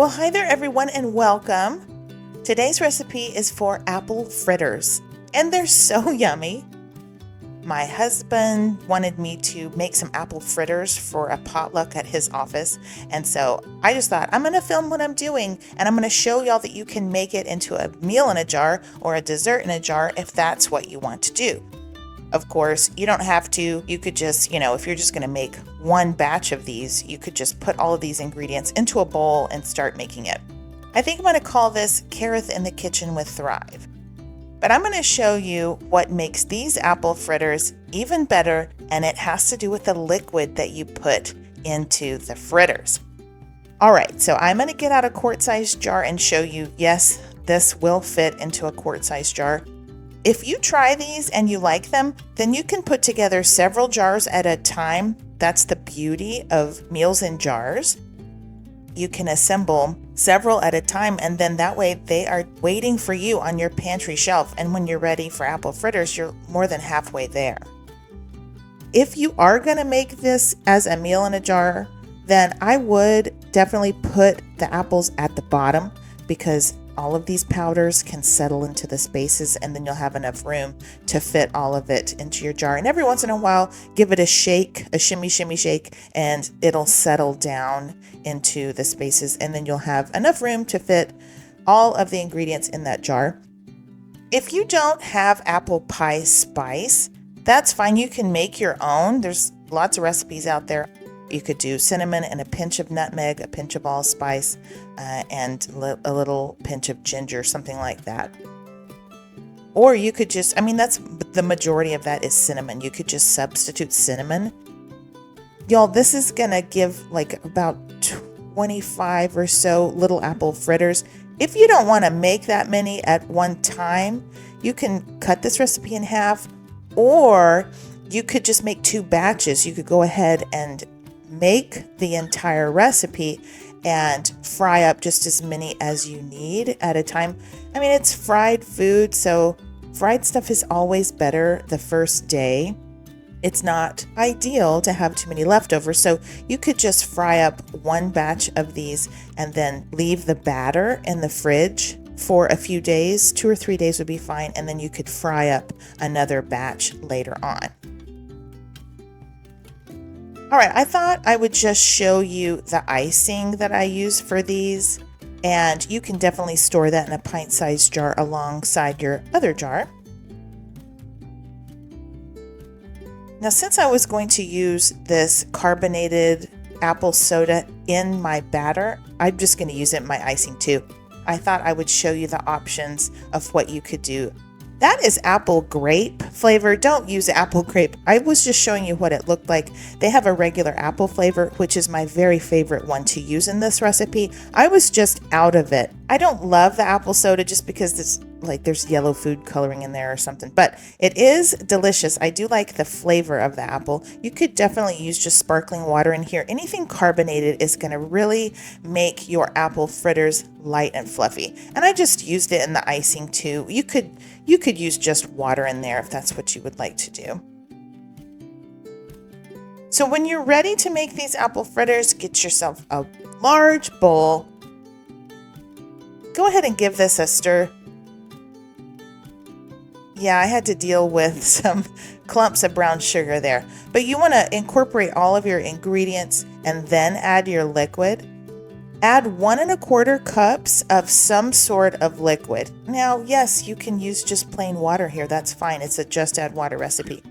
Well, hi there everyone and welcome. Today's recipe is for apple fritters, and they're so yummy. My husband wanted me to make some apple fritters for a potluck at his office, and so I just thought I'm going to film what I'm doing, and I'm going to show y'all that you can make it into a meal in a jar or a dessert in a jar if that's what you want to do. Of course, you don't have to. You could just, if you're just going to make one batch of these, you could just put all of these ingredients into a bowl and start making it. I think I'm going to call this Careth in the Kitchen with Thrive. But I'm going to show you what makes these apple fritters even better, and it has to do with the liquid that you put into the fritters. All right, so I'm going to get out a quart-sized jar and show you, yes, this will fit into a quart-sized jar. If you try these and you like them, then you can put together several jars at a time. That's the beauty of meals in jars. You can assemble several at a time, and then that way they are waiting for you on your pantry shelf. And when you're ready for apple fritters, you're more than halfway there. If you are going to make this as a meal in a jar, then I would definitely put the apples at the bottom, because all of these powders can settle into the spaces, and then you'll have enough room to fit all of it into your jar. And every once in a while, give it a shake, a shimmy shake, and it'll settle down into the spaces, and then you'll have enough room to fit all of the ingredients in that jar. If you don't have apple pie spice, that's fine. You can make your own. There's lots of recipes out there. You could do cinnamon and a pinch of nutmeg, a pinch of allspice, and a little pinch of ginger, something like that. Or you could just, that's the majority of that is cinnamon. You could just substitute cinnamon. Y'all, this is going to give like about 25 or so little apple fritters. If you don't want to make that many at one time, you can cut this recipe in half, or you could just make 2 batches. You could go ahead and make the entire recipe and fry up just as many as you need at a time. It's fried food, so fried stuff is always better the first day. It's not ideal to have too many leftovers, so you could just fry up one batch of these and then leave the batter in the fridge for a few days. 2 or 3 days would be fine, and then you could fry up another batch later on. All right, I thought I would just show you the icing that I use for these, and you can definitely store that in a pint-sized jar alongside your other jar. Now, since I was going to use this carbonated apple soda in my batter, I'm just going to use it in my icing too. I thought I would show you the options of what you could do. That is apple grape flavor. Don't use apple grape. I was just showing you what it looked like. They have a regular apple flavor, which is my very favorite one to use in this recipe. I was just out of it. I don't love the apple soda just because there's yellow food coloring in there or something, but it is delicious. I do like the flavor of the apple. You could definitely use just sparkling water in here. Anything carbonated is going to really make your apple fritters light and fluffy. And I just used it in the icing too. You could use just water in there if that's what you would like to do. So when you're ready to make these apple fritters, get yourself a large bowl. Go ahead and give this a stir. Yeah, I had to deal with some clumps of brown sugar there. But you want to incorporate all of your ingredients and then add your liquid. Add 1 1/4 cups of some sort of liquid. Now, yes, you can use just plain water here. That's fine. It's a just add water recipe.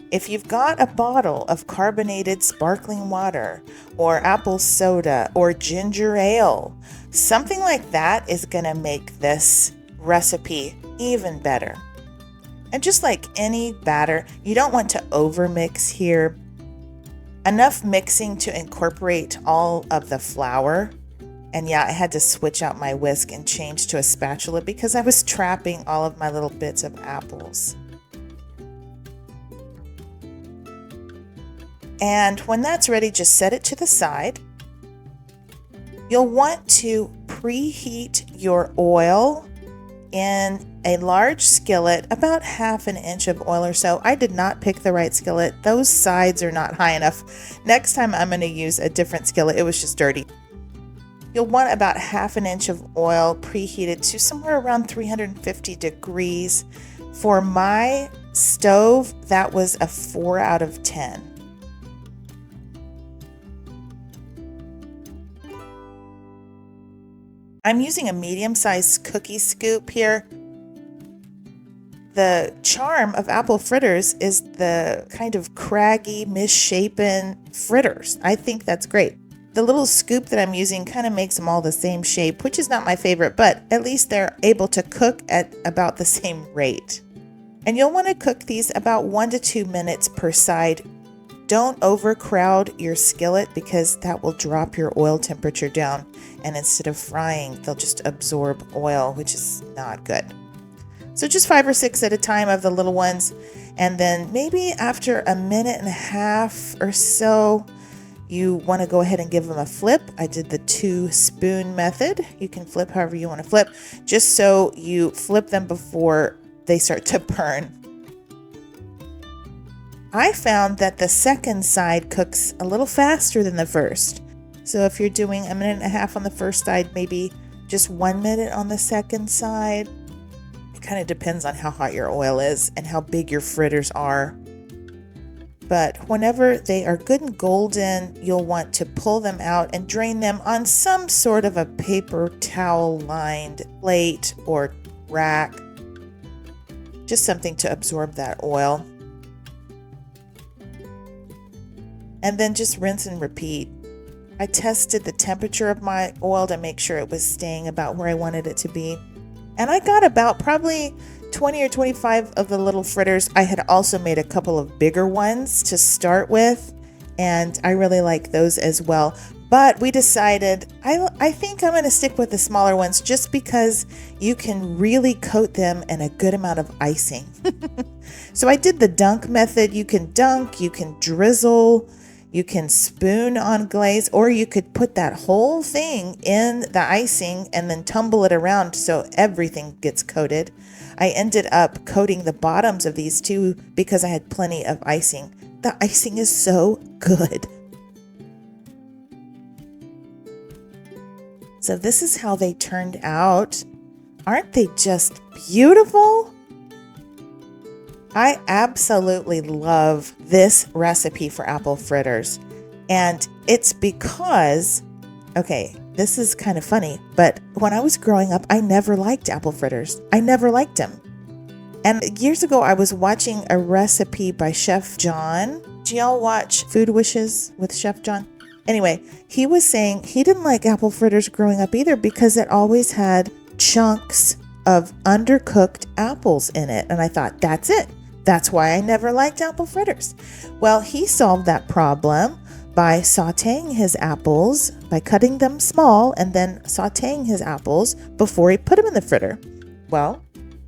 If you've got a bottle of carbonated sparkling water or apple soda or ginger ale, something like that is going to make this recipe even better. And just like any batter, you don't want to overmix here. Enough mixing to incorporate all of the flour. And yeah, I had to switch out my whisk and change to a spatula because I was trapping all of my little bits of apples. And when that's ready, just set it to the side. You'll want to preheat your oil in a large skillet, about 1/2 inch of oil or so. I did not pick the right skillet. Those sides are not high enough. Next time I'm going to use a different skillet. It was just dirty. You'll want about half an inch of oil preheated to somewhere around 350 degrees. For my stove, that was a 4 out of 10. I'm using a medium-sized cookie scoop here. The charm of apple fritters is the kind of craggy, misshapen fritters. I think that's great. The little scoop that I'm using kind of makes them all the same shape, which is not my favorite, but at least they're able to cook at about the same rate. And you'll want to cook these about 1 to 2 minutes per side. Don't overcrowd your skillet because that will drop your oil temperature down. And instead of frying, they'll just absorb oil, which is not good. So just 5 or 6 at a time of the little ones. And then maybe after a minute and a half or so, you want to go ahead and give them a flip. I did the 2-spoon method. You can flip however you want to flip, just so you flip them before they start to burn. I found that the second side cooks a little faster than the first. So if you're doing a minute and a half on the first side, maybe just 1 minute on the second side. It kind of depends on how hot your oil is and how big your fritters are. But whenever they are good and golden, you'll want to pull them out and drain them on some sort of a paper towel lined plate or rack. Just something to absorb that oil. And then just rinse and repeat. I tested the temperature of my oil to make sure it was staying about where I wanted it to be. And I got about probably 20 or 25 of the little fritters. I had also made a couple of bigger ones to start with, and I really like those as well. But we decided, I think I'm going to stick with the smaller ones just because you can really coat them in a good amount of icing. So I did the dunk method. You can dunk, you can drizzle, you can spoon on glaze, or you could put that whole thing in the icing and then tumble it around so everything gets coated. I ended up coating the bottoms of these too because I had plenty of icing. The icing is so good. So this is how they turned out. Aren't they just beautiful? I absolutely love this recipe for apple fritters. And it's because, okay, this is kind of funny, but when I was growing up, I never liked apple fritters. I never liked them. And years ago, I was watching a recipe by Chef John. Do y'all watch Food Wishes with Chef John? Anyway, he was saying he didn't like apple fritters growing up either because it always had chunks of undercooked apples in it. And I thought, that's it. That's why I never liked apple fritters. Well, he solved that problem by sauteing his apples, by cutting them small and then sauteing his apples before he put them in the fritter. Well,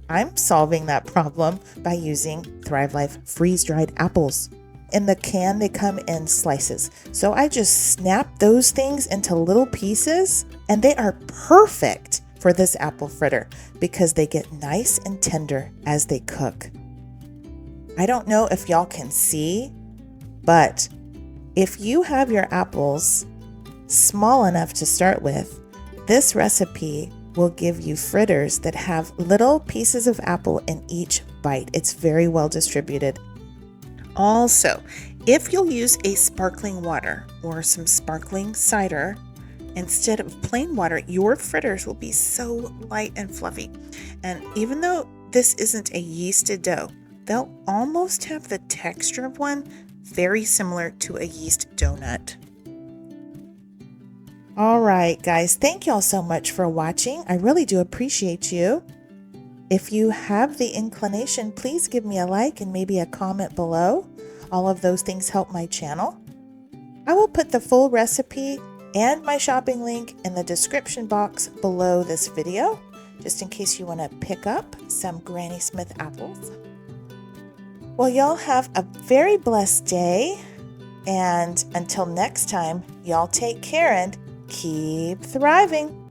I'm solving that problem by using Thrive Life freeze-dried apples. In the can, they come in slices. So I just snap those things into little pieces, and they are perfect for this apple fritter because they get nice and tender as they cook. I don't know if y'all can see, but if you have your apples small enough to start with, this recipe will give you fritters that have little pieces of apple in each bite. It's very well distributed. Also, if you'll use a sparkling water or some sparkling cider instead of plain water, your fritters will be so light and fluffy. And even though this isn't a yeasted dough, they'll almost have the texture of one, very similar to a yeast donut. All right, guys, thank y'all so much for watching. I really do appreciate you. If you have the inclination, please give me a like and maybe a comment below. All of those things help my channel. I will put the full recipe and my shopping link in the description box below this video, just in case you want to pick up some Granny Smith apples. Well, y'all have a very blessed day, and until next time, y'all take care and keep thriving.